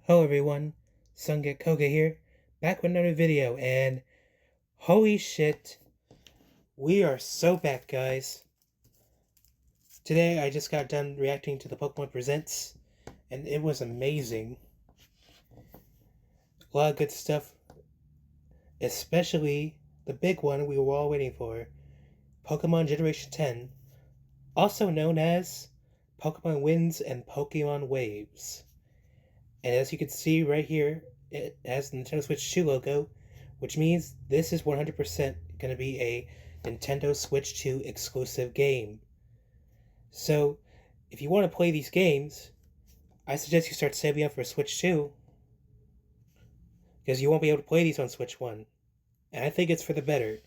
Hello everyone, Sunget Koga here, back with another video, and holy shit, we are so back, guys. Today I just got done reacting to the Pokemon Presents, and it was amazing. A lot of good stuff, especially the big one we were all waiting for, Pokemon Generation 10, also known as Pokemon Winds and Pokemon Waves. And as you can see right here, it has the Nintendo Switch 2 logo, which means this is 100% going to be a Nintendo Switch 2 exclusive game. So, if you want to play these games, I suggest you start saving up for Switch 2, because you won't be able to play these on Switch 1. And I think it's for the better.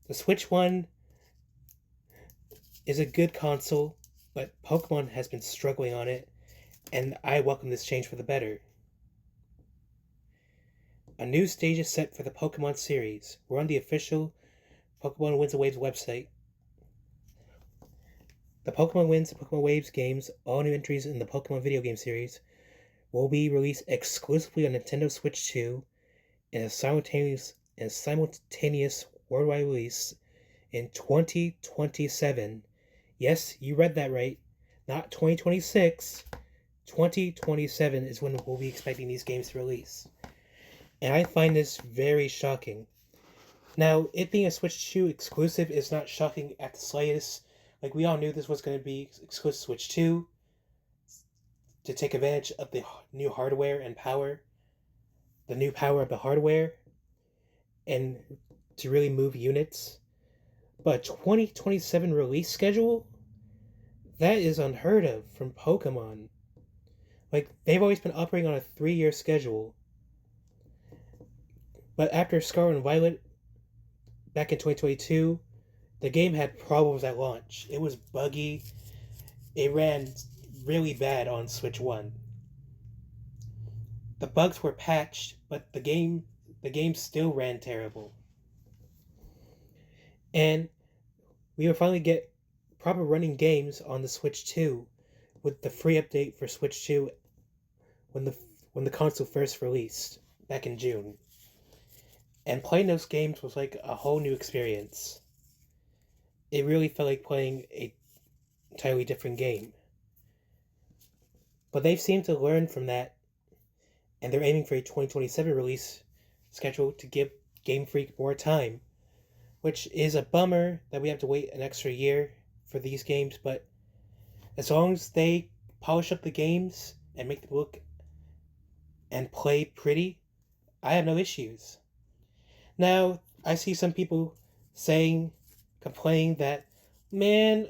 The Switch 1 is a good console, but Pokemon has been struggling on it, and I welcome this change for the better. A new stage is set for the Pokemon series. We're on the official Pokemon Winds and Waves website. The Pokemon Winds and Pokemon Waves games, all new entries in the Pokemon video game series, will be released exclusively on Nintendo Switch 2 in a simultaneous worldwide release in 2027. Yes, you read that right. Not 2026. 2027 is when we'll be expecting these games to release. And I find this very shocking. Now, it being a Switch 2 exclusive is not shocking at the slightest. Like, we all knew this was going to be exclusive Switch 2 to take advantage of the new hardware and power, the new power of the hardware, and to really move units. But 2027 release schedule? That is unheard of from Pokemon. Like, they've always been operating on a 3-year schedule. But after Scarlet and Violet, back in 2022, the game had problems at launch. It was buggy. It ran really bad on Switch 1. The bugs were patched, but the game still ran terrible. And we will finally get proper running games on the Switch 2 with the free update for Switch 2 when the console first released back in June. And playing those games was like a whole new experience. It really felt like playing a entirely different game. But they've seemed to learn from that, and they're aiming for a 2027 release schedule to give Game Freak more time, which is a bummer that we have to wait an extra year for these games, but as long as they polish up the games and make them look and play pretty, I have no issues. Now, I see some people complaining that, man,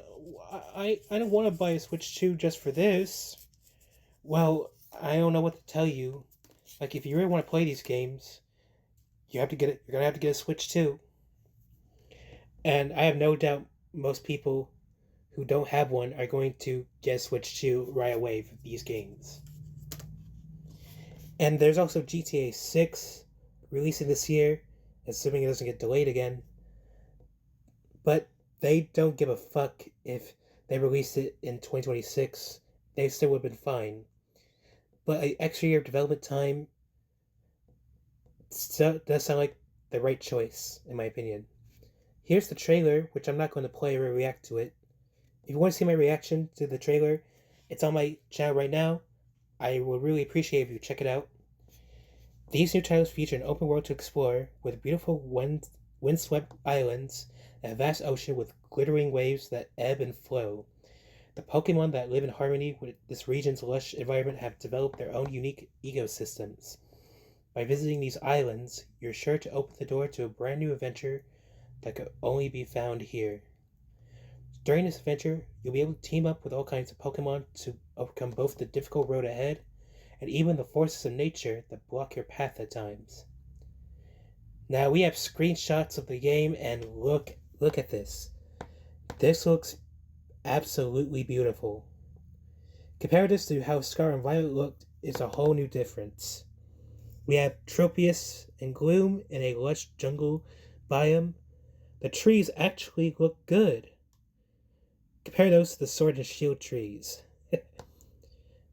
I don't want to buy a Switch 2 just for this. Well, I don't know what to tell you. Like, if you really want to play these games, you're gonna have to get a Switch 2. And I have no doubt most people who don't have one are going to get a Switch 2 right away for these games. And there's also GTA 6 releasing this year, assuming it doesn't get delayed again. But they don't give a fuck if they release it in 2026. They still would have been fine. But an extra year of development time does sound like the right choice, in my opinion. Here's the trailer, which I'm not going to play or react to it. If you want to see my reaction to the trailer, it's on my channel right now. I would really appreciate if you check it out. These new titles feature an open world to explore with beautiful windswept islands and a vast ocean with glittering waves that ebb and flow. The Pokemon that live in harmony with this region's lush environment have developed their own unique ecosystems. By visiting these islands, you're sure to open the door to a brand new adventure that could only be found here. During this adventure, you'll be able to team up with all kinds of Pokemon to overcome both the difficult road ahead and even the forces of nature that block your path at times. Now we have screenshots of the game, and look at this. This looks absolutely beautiful. Compare this to how Scarlet and Violet looked is a whole new difference. We have Tropius and Gloom in a lush jungle biome. The trees actually look good. Compare those to the Sword and Shield trees.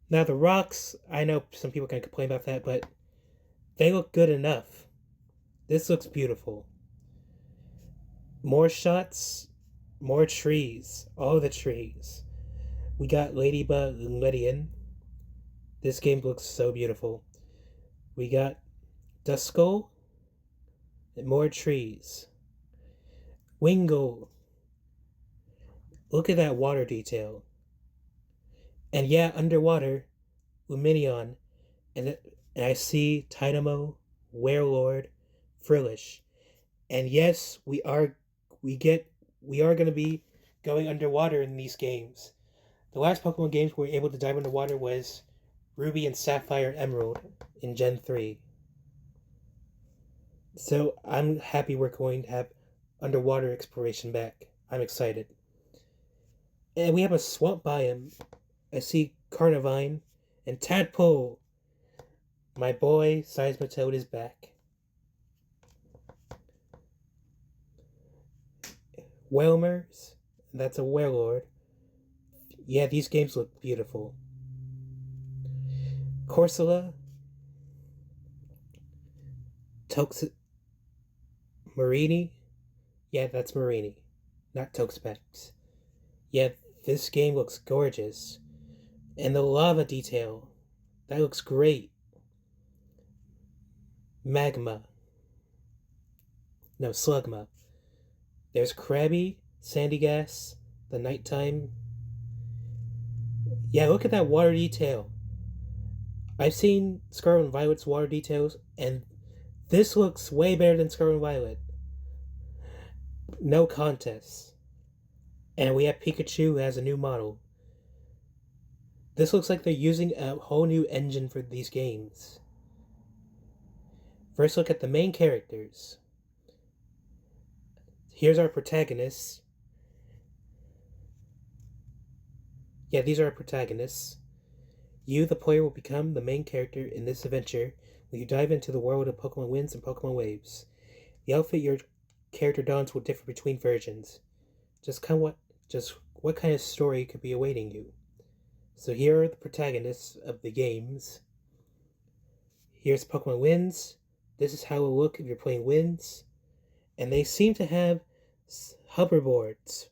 Now the rocks, I know some people can complain about that, but they look good enough. This looks beautiful. More shots, more trees, all the trees. We got Ladybug and Lydian. This game looks so beautiful. We got Duskull and more trees. Wingull. Look at that water detail. And yeah, underwater, Luminion, and I see Tynamo, Werelord, Frillish. And yes, we are going to be going underwater in these games. The last Pokemon games we were able to dive underwater was Ruby and Sapphire and Emerald in Gen 3. So I'm happy we're going to have underwater exploration back. I'm excited. And we have a swamp biome. I see Carnivine and Tadpole. My boy Seismitoad is back. Whelmers, that's a Warlord. Yeah, these games look beautiful. Corsola, Marini. Yeah, that's Marini, not Toxapex. Yeah, this game looks gorgeous. And the lava detail, that looks great. Magma. No, Slugma. There's Krabby, Sandygas, the nighttime. Yeah, look at that water detail. I've seen Scarlet and Violet's water details, and this looks way better than Scarlet and Violet. No contest. And we have Pikachu who has a new model. This looks like they're using a whole new engine for these games. First look at the main characters. Here's our protagonists. Yeah, these are our protagonists. You, the player, will become the main character in this adventure when you dive into the world of Pokemon Winds and Pokemon Waves. The outfit your character dons will differ between versions. Just what kind of story could be awaiting you? So here are the protagonists of the games. Here's Pokemon Winds. This is how it will look if you're playing Winds. And they seem to have hoverboards.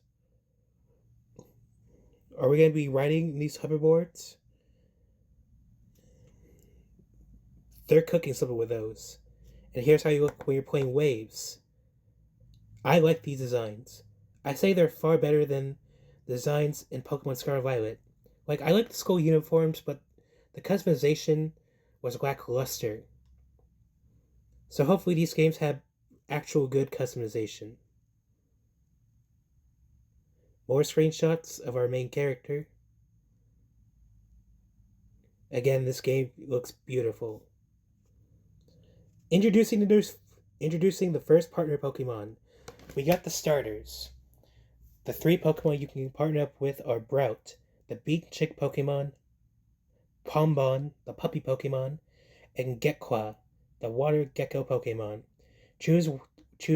Are we going to be riding these hoverboards? They're cooking something with those. And here's how you look when you're playing Waves. I like these designs. I say they're far better than the designs in Pokemon Scarlet and Violet. Like, I like the school uniforms, but the customization was lackluster. So hopefully these games have actual good customization. More screenshots of our main character. Again, this game looks beautiful. Introducing the first partner Pokemon. We got the starters. The 3 Pokemon you can partner up with are Brout, the beak chick Pokemon, Pombon, the puppy Pokemon, and Gekwa, the water gecko Pokemon. Choose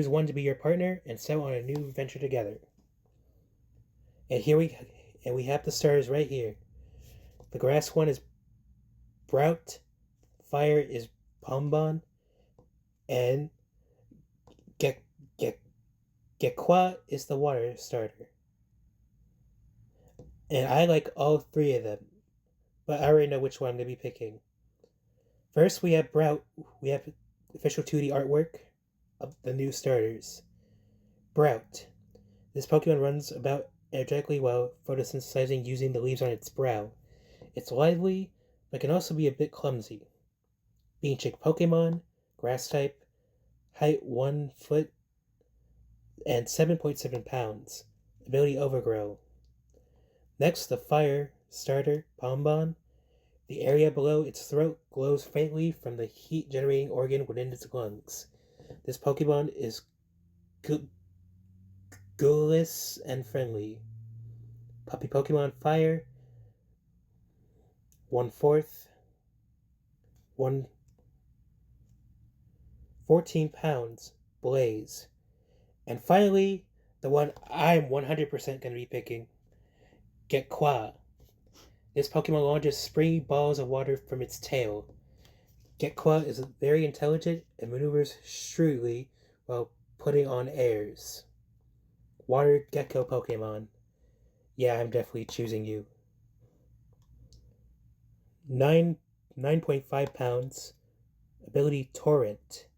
one to be your partner and set on a new adventure together. And we have the starters right here. The grass one is Brout, fire is Pombon, and Gekwa is the water starter. And I like all 3 of them, but I already know which one I'm going to be picking. First, we have Brout. We have official 2D artwork of the new starters. Brout. This Pokemon runs about energetically while photosynthesizing using the leaves on its brow. It's lively, but can also be a bit clumsy. Being chick Pokemon, grass type, height 1 foot, and 7.7 pounds. Ability Overgrow. Next, the fire starter, Pombon. The area below its throat glows faintly from the heat-generating organ within its lungs. This Pokemon is ghoulish and friendly. Puppy Pokemon Fire. 1/4. 14 pounds. Blaze. And finally, the one I'm 100% going to be picking, Gekwa. This Pokemon launches springy balls of water from its tail. Gekwa is very intelligent and maneuvers shrewdly while putting on airs. Water Gecko Pokemon. Yeah, I'm definitely choosing you. 9.5 pounds. Ability Torrent.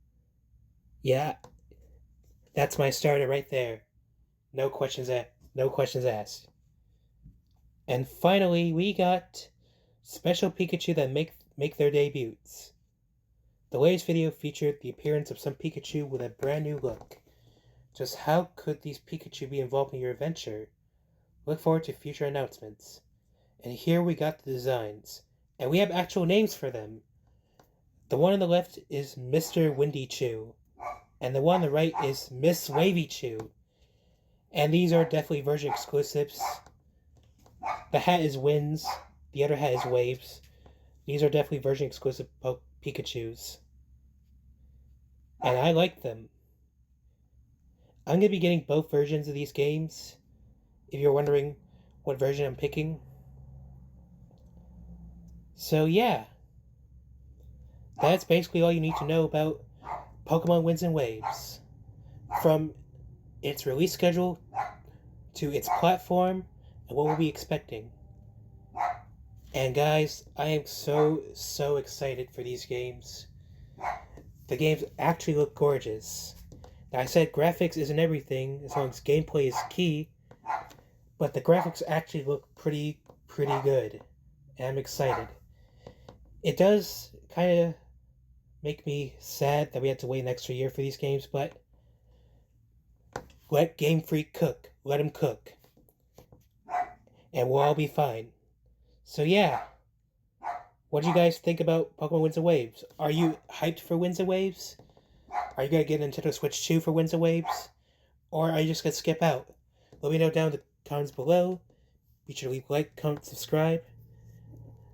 Yeah, that's my starter right there. No questions asked. And finally, we got special Pikachu that make their debuts. The latest video featured the appearance of some Pikachu with a brand new look. Just how could these Pikachu be involved in your adventure? Look forward to future announcements. And here we got the designs. And we have actual names for them. The one on the left is Mr. Windy Chew. And the one on the right is Miss Wavy Chew. And these are definitely version exclusives. The hat is Winds. The other hat is Waves. These are definitely version exclusive Pikachus. And I like them. I'm going to be getting both versions of these games. If you're wondering what version I'm picking. So yeah. That's basically all you need to know about Pokemon Winds and Waves. From its release schedule to its platform and what we'll be expecting. And guys, I am so excited for these games. The games actually look gorgeous. Now I said graphics isn't everything as long as gameplay is key, but the graphics actually look pretty good. And I'm excited. It does kind of make me sad that we had to wait an extra year for these games, but let Game Freak cook. Let him cook. And we'll all be fine. So yeah. What do you guys think about Pokemon Winds and Waves? Are you hyped for Winds and Waves? Are you going to get Nintendo Switch 2 for Winds and Waves? Or are you just going to skip out? Let me know down in the comments below. Be sure to leave a like, comment, subscribe.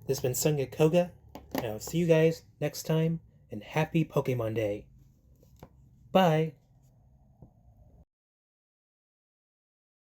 This has been Sunga Koga. And I'll see you guys next time. And happy Pokemon Day. Bye.